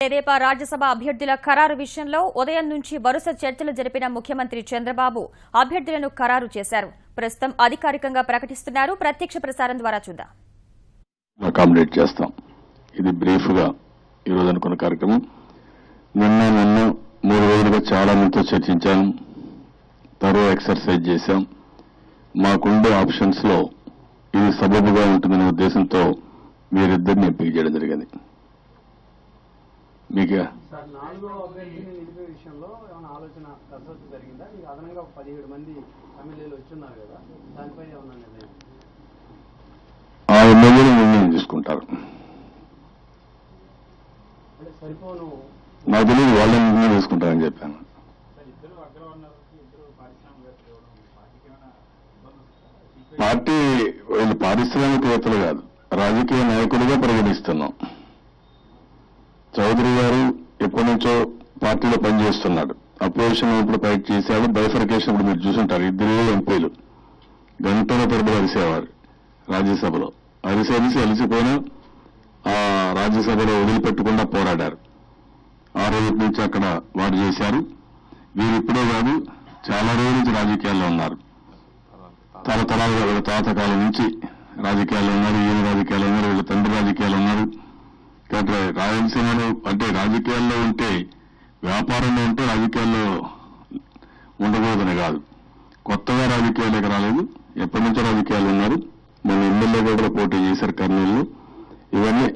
తెదేపా రాజ్యసభ అభ్యర్థుల ఖరారు విషయంలో ఉదయం నుంచి వరుస చర్చలు జరిపిన ముఖ్యమంత్రి చంద్రబాబు అభ్యర్థులను ఖరారు చేశారు. ప్రస్తుతం అధికారికంగా ప్రకటిస్తున్నారు. ప్రత్యక్ష ప్రసారం ద్వారా చూద్దాం. అకామిడేట్ చేస్తాం. ఇది బ్రీఫ్ గా ఈ రోజు అనుకున్న కార్యక్రమం. నిన్న 3 రోజులుగా చాలా మందితో చర్చించాం, తరో ఎక్సర్సైజ్ చేశాం. మాకుండే ఆప్షన్స్ లో ఇది సబబుగా ఉంటుందనే ఉద్దేశంతో మీరిద్దరిని ఎంపిక చేయడం జరిగింది. మీకు ఆ ఎమ్మెల్యేలు నిర్ణయం తీసుకుంటారు. నాకు తెలియదు, వాళ్ళని నిర్ణయం తీసుకుంటారని చెప్పాను. పార్టీ వీళ్ళు పారిశ్రామికవేత్తలు కాదు, రాజకీయ నాయకులుగా పరిగణిస్తున్నాం. చౌదరి గారు ఎప్పటి నుంచో పార్టీలో పనిచేస్తున్నాడు. అపోజిషన్ ఇప్పుడు ఫైట్ చేశాడు. బైఫర్కేషన్ ఇప్పుడు మీరు చూసుంటారు. 2 ఎంపీలు గంటల తరబడి అరిసేవారు రాజ్యసభలో. అలిసిపోయినా ఆ రాజ్యసభలో వదిలిపెట్టకుండా పోరాడారు. ఆ రోజు నుంచి అక్కడ వారు చేశారు. వీరు ఇప్పుడే కాదు, చాలా రోజుల నుంచి రాజకీయాల్లో ఉన్నారు. తరతరాలుగా వీళ్ళ తాతకాలం నుంచి రాజకీయాల్లో ఉన్నారు. ఈయన రాజకీయాల్లో ఉన్నారు, వీళ్ళ తండ్రి రాజకీయాల్లో ఉన్నారు. కాబట్టి రాయలసీమలో అంటే రాజకీయాల్లో ఉంటే, వ్యాపారంలో ఉంటే రాజకీయాల్లో ఉండకూడదని కాదు. కొత్తగా రాజకీయాలకు రాలేదు, ఎప్పటి నుంచో రాజకీయాలు ఉన్నారు. మన ఎమ్మెల్యేగా కూడా పోటీ చేశారు కర్నూలులో. ఇవన్నీ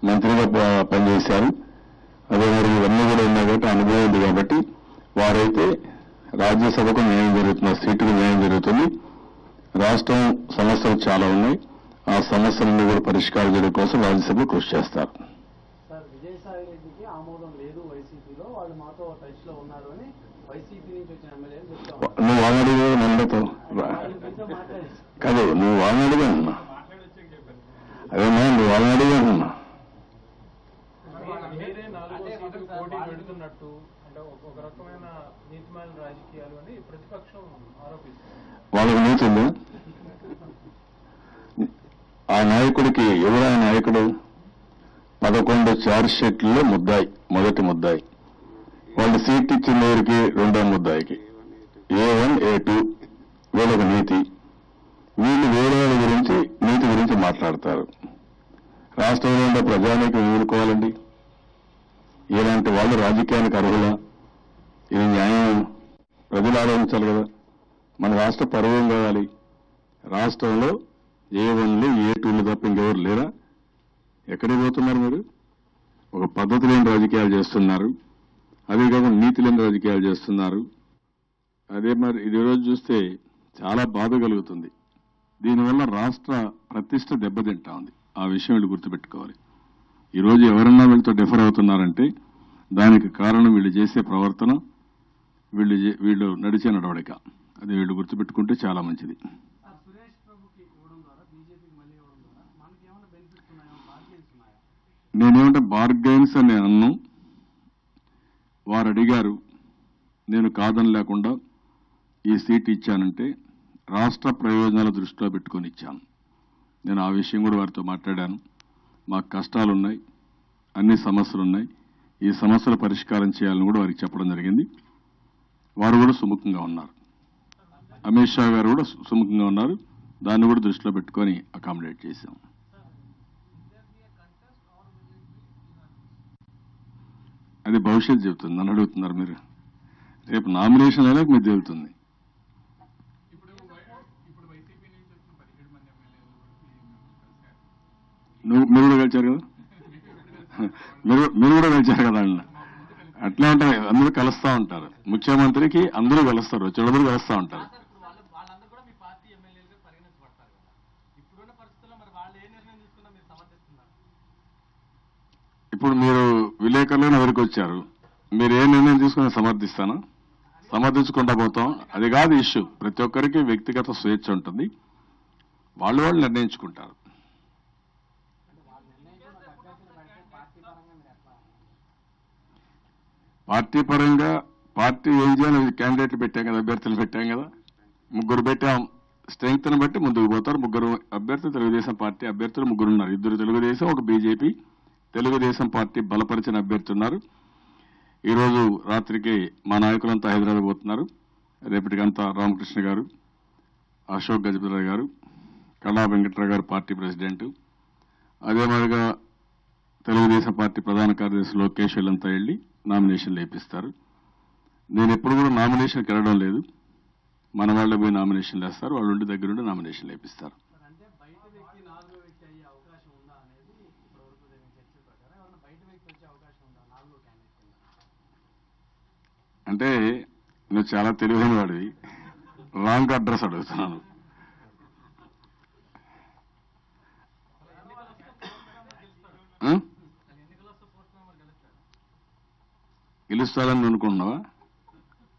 మంత్రిగా పనిచేశారు. అదే మరి ఇవన్నీ కూడా ఉన్నాయి కాబట్టి అనుభవం ఉంది. కాబట్టి వారైతే రాజ్యసభకు న్యాయం జరుగుతుంది, సీటుకు న్యాయం జరుగుతుంది. రాష్ట్రం సమస్యలు చాలా ఉన్నాయి. ఆ సమస్యలన్నీ కూడా పరిష్కారం చేయడం కోసం రాజ్యసభలో కృషి చేస్తారు. నువ్వు వాళ్ళని నమ్మతో కాదు, నువ్వు వాళ్ళని అడిగానన్నా. అదేనా, నువ్వు వాళ్ళని అడిగానన్నా. వాళ్ళకి నీతి ఉందా? ఆ నాయకుడికి ఎవరు? ఆ నాయకుడు 11 ఛార్జ్ షీట్లలో ముద్దాయి, మొదటి ముద్దాయి. వాళ్ళు సీట్ ఇచ్చిన ఎవరికి? రెండో ముద్దాయికి. A1, A2 వీళ్ళకి నీతి. వీళ్ళు వేరే వాళ్ళ గురించి నీతి గురించి మాట్లాడతారు. రాష్ట్రంలో ఉండే ప్రజానీకం ఎదుర్కోవాలండి. ఇలాంటి వాళ్ళు రాజకీయానికి అర్హులా? ఇది న్యాయం? ప్రజలు ఆలోచించాలి కదా. మన రాష్ట్ర పరువం కావాలి. రాష్ట్రంలో A1లు A2లు తప్ప ఇంకెవరు లేరా? ఎక్కడికి పోతున్నారు మీరు? ఒక పద్ధతి లేని రాజకీయాలు చేస్తున్నారు. అదే కాకుండా నీతి లేని రాజకీయాలు చేస్తున్నారు. అదే మరి ఇది రోజు చూస్తే చాలా బాధ కలుగుతుంది. దీనివల్ల రాష్ట్ర ప్రతిష్ట దెబ్బతింటా ఉంది. ఆ విషయం వీళ్ళు గుర్తుపెట్టుకోవాలి. ఈరోజు ఎవరన్నా వీళ్ళతో డిఫర్ అవుతున్నారంటే దానికి కారణం వీళ్ళు చేసే ప్రవర్తన, వీళ్ళు నడిచే నడవడిక. అది వీళ్ళు గుర్తుపెట్టుకుంటే చాలా మంచిది. నేనేమంటే బార్గైన్స్ అని అన్ను. వారు అడిగారు, నేను కాదని లేకుండా ఈ సీట్ ఇచ్చానంటే రాష్ట్ర ప్రయోజనాల దృష్టిలో పెట్టుకొని ఇచ్చాను. నేను ఆ విషయం కూడా వారితో మాట్లాడాను. మాకు కష్టాలున్నాయి, అన్ని సమస్యలున్నాయి, ఈ సమస్యల పరిష్కారం చేయాలని కూడా వారికి చెప్పడం జరిగింది. వారు కూడా సుముఖంగా ఉన్నారు. అమిత్ షా గారు కూడా సుముఖంగా ఉన్నారు. దాన్ని కూడా దృష్టిలో పెట్టుకొని అకామిడేట్ చేశాం. అది భవిష్యత్తు చెబుతుంది. నన్ను అడుగుతున్నారు మీరు. రేపు నామినేషన్ అయినా మీకు తెలుస్తుంది. మీరు కూడా కలిచారు కదా, మీరు కూడా కలిచారు కదా అన్న. అట్లా అంటే అందరూ కలుస్తా ఉంటారు. ముఖ్యమంత్రికి అందరూ కలుస్తారు, చెడుగురు కలుస్తా ఉంటారు. ఇప్పుడు మీరు విలేకరులను ఎవరికి వచ్చారు? మీరు ఏ నిర్ణయం తీసుకుని సమర్థిస్తానా? సమర్థించుకుంటా పోతాం. అది కాదు ఇష్యూ. ప్రతి ఒక్కరికి వ్యక్తిగత స్వేచ్ఛ ఉంటుంది. వాళ్ళు నిర్ణయించుకుంటారు. పార్టీ పరంగా పార్టీ ఏం చేయాలి? క్యాండిడేట్లు పెట్టాం కదా, అభ్యర్థులు పెట్టాం కదా, 3 పెట్టాం. స్ట్రెంగ్త్ ని బట్టి ముందుకు పోతారు. 3 అభ్యర్థులు తెలుగుదేశం పార్టీ అభ్యర్థులు 3 ఉన్నారు. 2 తెలుగుదేశం, 1 బీజేపీ, తెలుగుదేశం పార్టీ బలపరిచిన అభ్యర్థి ఉన్నారు. ఈరోజు రాత్రికి మా నాయకులంతా హైదరాబాద్ పోతున్నారు. రేపటికంతా రామకృష్ణ గారు, అశోక్ గజపతిరావు గారు, కళా వెంకట్రావు గారు పార్టీ ప్రెసిడెంట్, అదే మాదిరిగా తెలుగుదేశం పార్టీ ప్రధాన కార్యదర్శి లోకేష్ వీళ్ళంతా వెళ్లి నామినేషన్లు వేపిస్తారు. నేను ఎప్పుడు కూడా నామినేషన్కి వెళ్ళడం లేదు. మన వాళ్ళే పోయి నామినేషన్లు వేస్తారు, వాళ్ళు ఉండి దగ్గరుండి నామినేషన్లు వేపిస్తారు. అంటే నువ్వు చాలా తెలివైన వాడివి, రాంగ్ అడ్రస్ అడుగుతున్నాను. గెలుస్తారని అనుకుంటున్నావా?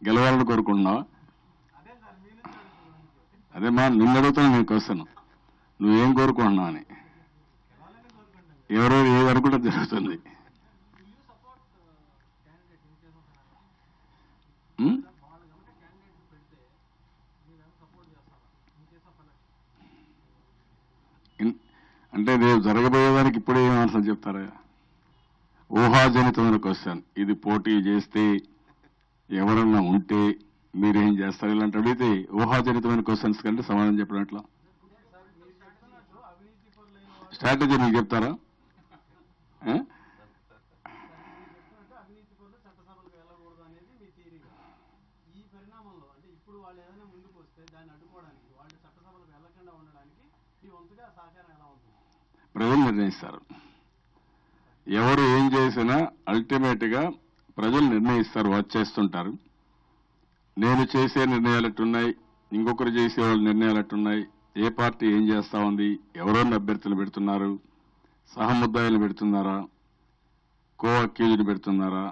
గెలవాలని కోరుకుంటున్నావా? అదే మా నిన్ను అడుగుతాను నేను క్వశ్చన్, నువ్వేం కోరుకుంటున్నావు అని. ఎవరో ఏ వరకు జరుగుతుంది. అంటే రేపు జరగబోయేదానికి ఇప్పుడే ఏం ఆన్సర్ చెప్తారా? ఊహాజనితమైన క్వశ్చన్ ఇది. పోటీ చేస్తే ఎవరన్నా ఉంటే మీరేం చేస్తారు ఇలాంటి అడిగితే ఊహాజనితమైన క్వశ్చన్స్ కంటే సమాధానం చెప్పినట్లా. స్ట్రాటజీ మీకు చెప్తారా? ప్రజలు నిర్ణయిస్తారు. ఎవరు ఏం చేసినా అల్టిమేట్ గా ప్రజలు నిర్ణయిస్తారు, వాచ్ చేస్తుంటారు. నేను చేసే నిర్ణయాలు ఎట్టున్నాయి, ఇంకొకరు చేసే వాళ్ళ నిర్ణయాలు ఎట్టున్నాయి, ఏ పార్టీ ఏం చేస్తా ఉంది, ఎవరెన్ని అభ్యర్థులు పెడుతున్నారు, సహముద్దాయిలు పెడుతున్నారా, కో అక్యూజ్ని పెడుతున్నారా,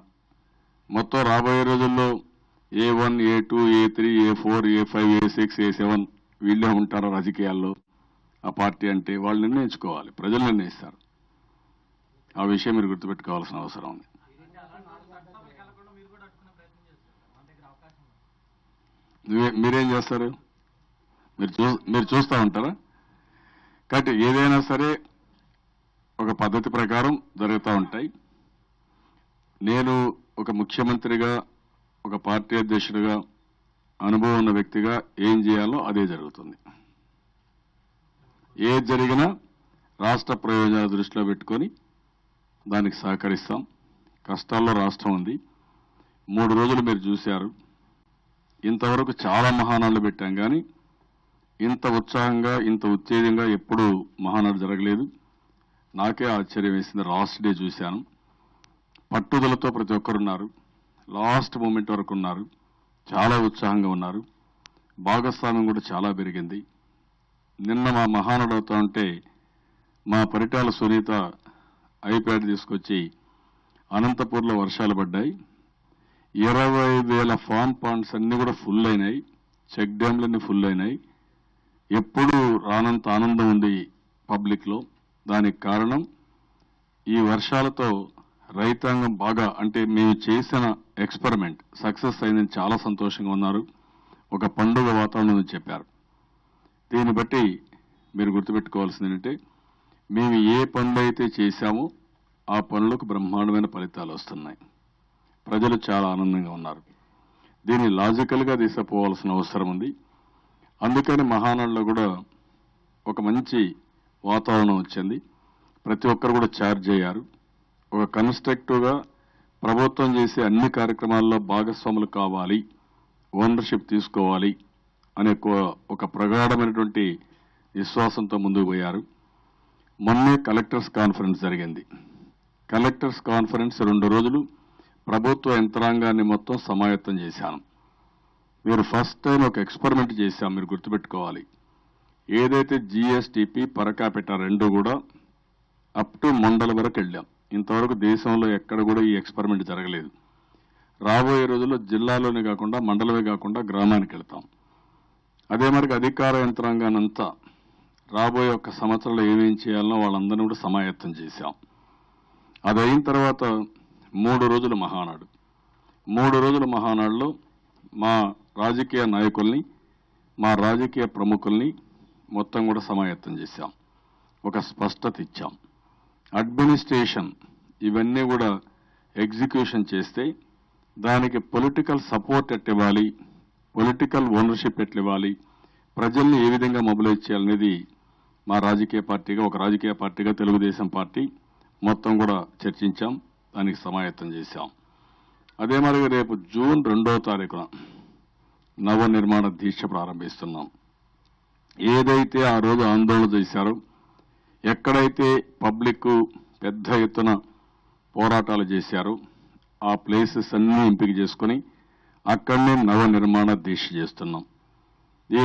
మొత్తం రాబోయే రోజుల్లో A1, A2, A3, A4, A5, A6, A7 వీళ్ళే ఉంటారా రాజకీయాల్లో? ఆ పార్టీ అంటే వాళ్ళు నిర్ణయించుకోవాలి, ప్రజలు నిర్ణయిస్తారు. ఆ విషయం మీరు గుర్తుపెట్టుకోవాల్సిన అవసరం ఉంది. మీరేం చేస్తారు? మీరు చూస్తూ ఉంటారా? కాబట్టి ఏదైనా సరే ఒక పద్ధతి ప్రకారం జరుగుతూ ఉంటాయి. నేను ఒక ముఖ్యమంత్రిగా, ఒక పార్టీ అధ్యక్షుడిగా, అనుభవం ఉన్న వ్యక్తిగా ఏం చేయాలో అదే జరుగుతుంది. ఏది జరిగినా రాష్ట్ర ప్రయోజనాలు దృష్టిలో పెట్టుకొని దానికి సహకరిస్తాం. కష్టాల్లో రాష్ట్రం ఉంది. 3 రోజులు మీరు చూశారు. ఇంతవరకు చాలా మహానాడులు పెట్టాం కానీ ఇంత ఉత్సాహంగా, ఇంత ఉత్తేజంగా ఎప్పుడూ మహానాడు జరగలేదు. నాకే ఆశ్చర్యం వేసింది. లాస్ట్ డే చూశాను. పట్టుదలతో ప్రతి ఒక్కరున్నారు, లాస్ట్ మూమెంట్ వరకు ఉన్నారు, చాలా ఉత్సాహంగా ఉన్నారు. భాగస్వామ్యం కూడా చాలా పెరిగింది. నిన్న మా మహానాడు అవుతా ఉంటే మా పరిటాల సునీత ఐప్యాడ్ తీసుకొచ్చి అనంతపూర్లో వర్షాలు పడ్డాయి. 20,000 ఫామ్ పాండ్స్ అన్ని కూడా ఫుల్ అయినాయి, చెక్ డ్యాంలన్నీ ఫుల్ అయినాయి. ఎప్పుడూ రానంత ఆనందం ఉంది పబ్లిక్ లో. దానికి కారణం ఈ వర్షాలతో రైతాంగం బాగా, అంటే మేము చేసిన ఎక్స్పెరిమెంట్ సక్సెస్ అయిందని చాలా సంతోషంగా ఉన్నారు. ఒక పండుగ వాతావరణం చెప్పారు. దీన్ని బట్టి మీరు గుర్తుపెట్టుకోవాల్సింది ఏంటంటే, మేము ఏ పనులు అయితే చేశామో ఆ పనులకు బ్రహ్మాండమైన ఫలితాలు వస్తున్నాయి. ప్రజలు చాలా ఆనందంగా ఉన్నారు. దీన్ని లాజికల్ గా తీసుకుపోవాల్సిన అవసరం ఉంది. అందుకని మహానాడులో కూడా ఒక మంచి వాతావరణం వచ్చింది. ప్రతి ఒక్కరు కూడా ఛార్జ్ అయ్యారు. ఒక కన్స్ట్రక్టివ్ గా ప్రభుత్వం చేసే అన్ని కార్యక్రమాల్లో భాగస్వాములు కావాలి, ఓనర్షిప్ తీసుకోవాలి అనే ఒక ప్రగాఢమైనటువంటి విశ్వాసంతో ముందుకు పోయారు. మొన్నే కలెక్టర్స్ కాన్ఫరెన్స్ జరిగింది. కలెక్టర్స్ కాన్ఫరెన్స్ 2 రోజులు ప్రభుత్వ యంత్రాంగాన్ని మొత్తం సమాయత్తం చేశాను. మీరు ఫస్ట్ టైం ఒక ఎక్స్పెరిమెంట్ చేశాం, మీరు గుర్తుపెట్టుకోవాలి. ఏదైతే జీఎస్టీపీ పరకాపిట 2 కూడా అప్ టు మండల వరకు వెళ్ళాం. ఇంతవరకు దేశంలో ఎక్కడ కూడా ఈ ఎక్స్పెరిమెంట్ జరగలేదు. రాబోయే రోజుల్లో జిల్లాలోనే కాకుండా, మండలమే కాకుండా గ్రామానికి వెళ్తాం. అదే మరికి అధికార యంత్రాంగానంతా రాబోయే 1 సంవత్సరంలో ఏమేం చేయాలనో వాళ్ళందరినీ కూడా సమాయత్తం చేశాం. అది అయిన తర్వాత 3 రోజుల మహానాడు. 3 రోజుల మహానాడులో మా రాజకీయ నాయకుల్ని, మా రాజకీయ ప్రముఖుల్ని మొత్తం కూడా సమాయత్తం చేశాం. ఒక స్పష్టత ఇచ్చాం. అడ్మినిస్ట్రేషన్ ఇవన్నీ కూడా ఎగ్జిక్యూషన్ చేస్తే దానికి పొలిటికల్ సపోర్ట్ ఎట్టివ్వాలి, పొలిటికల్ ఓనర్షిప్ ఎట్లివ్వాలి, ప్రజల్ని ఏ విధంగా మొబిలైజ్ చేయాలనేది మా రాజకీయ పార్టీగా, ఒక రాజకీయ పార్టీగా తెలుగుదేశం పార్టీ మొత్తం కూడా చర్చించాం, దానికి సమాయత్తం చేశాం. అదే మరి రేపు జూన్ 2వ తారీఖున నవ నిర్మాణ దీక్ష ప్రారంభిస్తున్నాం. ఏదైతే ఆ రోజు ఆందోళన చేశారో, ఎక్కడైతే పబ్లిక్ పెద్ద ఎత్తున పోరాటాలు చేశారో ఆ ప్లేసెస్ అన్ని ఎంపిక చేసుకుని అక్కడనే నవ నిర్మాణ దీక్ష చేస్తున్నాం. ఈ